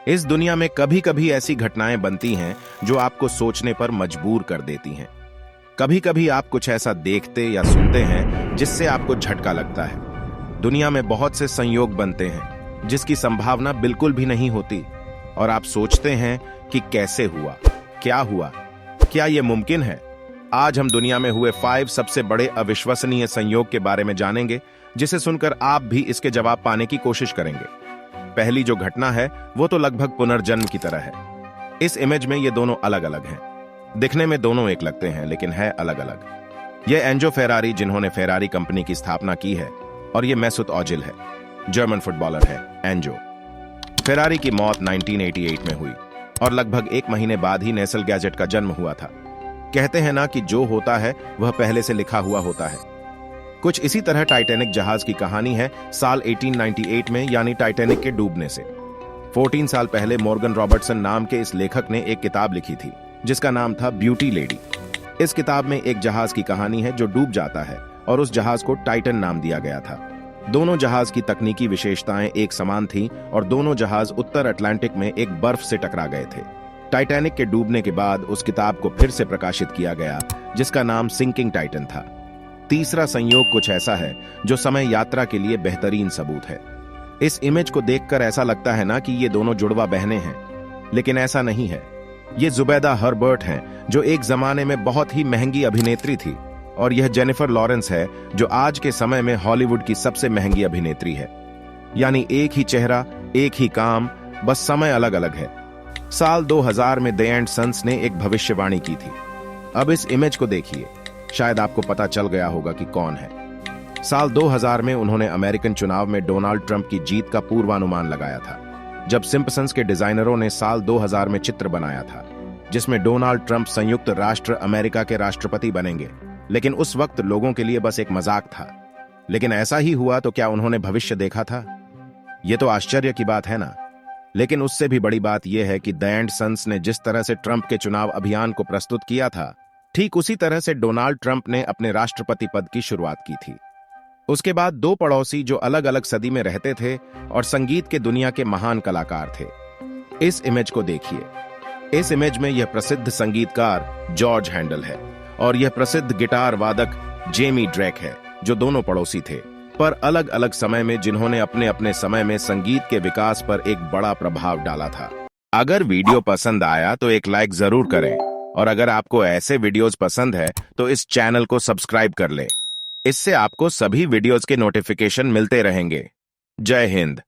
इस दुनिया में कभी कभी ऐसी घटनाएं बनती हैं जो आपको सोचने पर मजबूर कर देती हैं। कभी कभी आप कुछ ऐसा देखते या सुनते हैं जिससे आपको झटका लगता है। दुनिया में बहुत से संयोग बनते हैं जिसकी संभावना बिल्कुल भी नहीं होती, और आप सोचते हैं कि कैसे हुआ, क्या यह मुमकिन है। आज हम दुनिया में हुए 5 सबसे बड़े अविश्वसनीय संयोग के बारे में जानेंगे, जिसे सुनकर आप भी इसके जवाब पाने की कोशिश करेंगे। पहली जो घटना है वो तो लगभग पुनर्जन्म की तरह है। इस इमेज में ये दोनों अलग अलग हैं। दिखने में दोनों एक लगते हैं, लेकिन है अलग अलग। ये एंजो फेरारी, जिन्होंने फेरारी कंपनी की स्थापना की है, और ये मेसुत ओजिल है, जर्मन फुटबॉलर है। एंजो फेरारी की मौत 1988 में हुई, और लगभग 1 महीने बाद ही नेसल गैजेट का जन्म हुआ था। कहते हैं ना कि जो होता है वह पहले से लिखा हुआ होता है। कुछ इसी तरह टाइटैनिक जहाज की कहानी है साल 1898 में, यानी टाइटैनिक के डूबने से 14 साल पहले मॉर्गन रॉबर्टसन नाम के इस लेखक ने एक किताब लिखी थी जिसका नाम था ब्यूटी लेडी। इस किताब में एक जहाज की कहानी है जो डूब जाता है, और उस जहाज को टाइटन नाम दिया गया था। दोनों जहाज की तकनीकी विशेषताएं एक समान थीं, और दोनों जहाज उत्तर अटलांटिक में एक बर्फ से टकरा गए थे। टाइटैनिक के डूबने के बाद उस किताब को फिर से प्रकाशित किया गया, जिसका नाम सिंकिंग टाइटन था। तीसरा संयोग कुछ ऐसा है जो समय यात्रा के लिए बेहतरीन सबूत है। इस इमेज को देखकर ऐसा लगता है ना कि ये दोनों जुड़वा बहनें हैं, लेकिन ऐसा नहीं है। ये जुबैदा हर्बर्ट हैं, जो एक जमाने में बहुत ही महंगी अभिनेत्री थी, और यह जेनिफर लॉरेंस है, जो आज के समय में हॉलीवुड की सबसे महंगी अभिनेत्री है। यानी एक ही चेहरा, एक ही काम, बस समय अलग अलग है। साल 2000 में दे एंड सन्स ने एक भविष्यवाणी की थी। अब इस इमेज को देखिए, शायद आपको पता चल गया होगा कि कौन है। साल 2000 में उन्होंने अमेरिकन चुनाव में डोनाल्ड ट्रंप की जीत का पूर्वानुमान लगाया था, जब सिम्पसन्स के डिजाइनरों ने साल 2000 में चित्र बनाया था जिसमें डोनाल्ड ट्रंप संयुक्त राष्ट्र अमेरिका के राष्ट्रपति बनेंगे। लेकिन उस वक्त लोगों के लिए बस एक मजाक था। लेकिन ऐसा ही हुआ तो क्या उन्होंने भविष्य देखा था? यह तो आश्चर्य की बात है ना। लेकिन उससे भी बड़ी बात यह है कि दे एंड सन्स ने जिस तरह से ट्रंप के चुनाव अभियान को प्रस्तुत किया था, ठीक उसी तरह से डोनाल्ड ट्रंप ने अपने राष्ट्रपति पद की शुरुआत की थी। उसके बाद 2 पड़ोसी जो अलग अलग सदी में रहते थे और संगीत के दुनिया के महान कलाकार थे। इस इमेज को देखिए। इस इमेज में यह प्रसिद्ध संगीतकार जॉर्ज हैंडल है, और यह प्रसिद्ध गिटार वादक जेमी ड्रेक है, जो दोनों पड़ोसी थे, पर अलग अलग समय में, जिन्होंने अपने अपने समय में संगीत के विकास पर एक बड़ा प्रभाव डाला था। अगर वीडियो पसंद आया तो एक लाइक जरूर करें, और अगर आपको ऐसे वीडियोस पसंद है तो इस चैनल को सब्सक्राइब कर लें। इससे आपको सभी वीडियोस के नोटिफिकेशन मिलते रहेंगे। जय हिंद।